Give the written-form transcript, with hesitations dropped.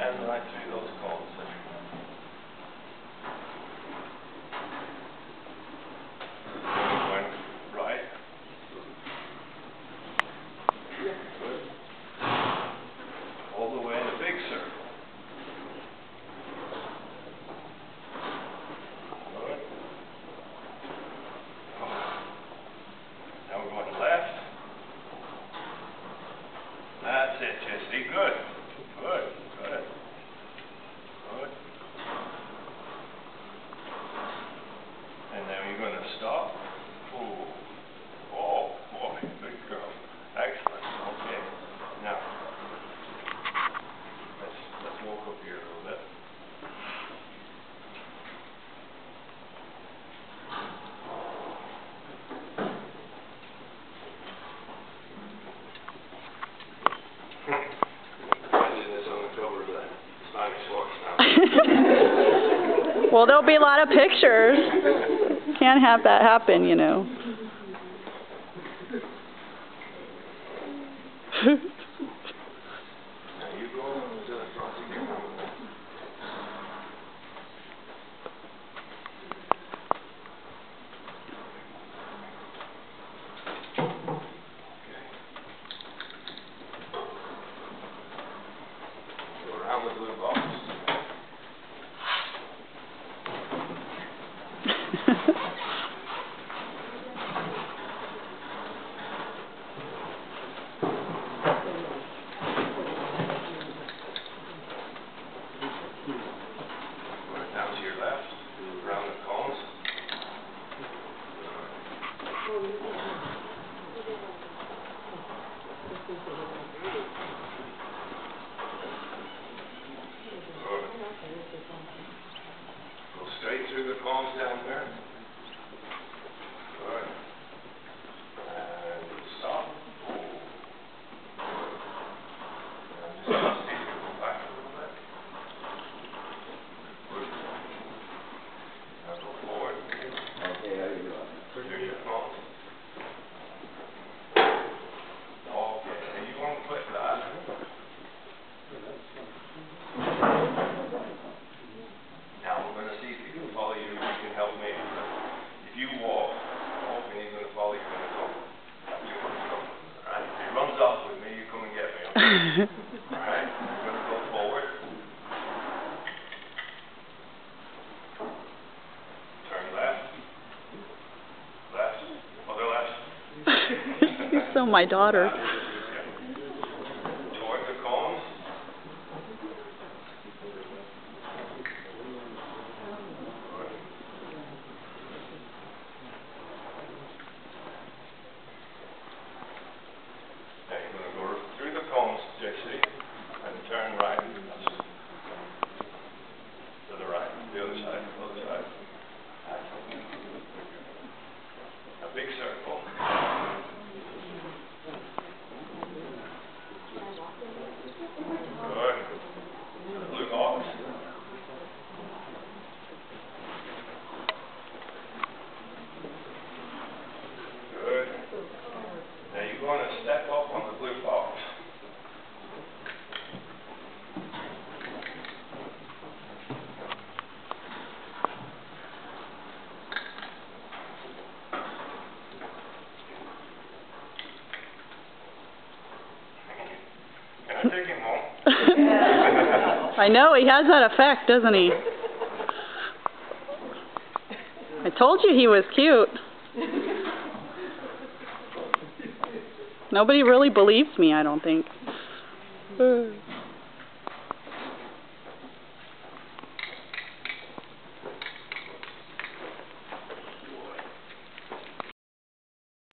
and right through those cones there. Going right. Good. All the way in a big circle. Good. Now we're going left. That's it, Jesse. Good. Good. Good. Good. And now you're going to stop. Ooh. Oh, boy. Good girl. Excellent. Okay. Now, let's walk up here a little bit. Well, there'll be a lot of pictures. Can't have that happen, you know. Around the blue box. Down to your left, around the cones. Go straight through the cones down there. Good. And stop. And just go back a little bit. Good. Now go forward. Okay, how you doing? Through your cones. Okay, and you won't clip that. Now we're going to see if you can follow you. You can help me. If you walk, and he's going to follow, you're going to go. You're going to go. Alright? If he runs off with me, you come and get me. Okay? Alright? You're going to go forward. Turn left. Left. Other left. You're so my daughter. Toward the cones. Now you're going to go through the cones, Jesse, and turn right. To the right. The other side. The other side. A big circle. Good. The blue box. Good. Now you're going to step up on the blue box. Can I take him home? I know, he has that effect, doesn't he? I told you he was cute. Nobody really believes me, I don't think.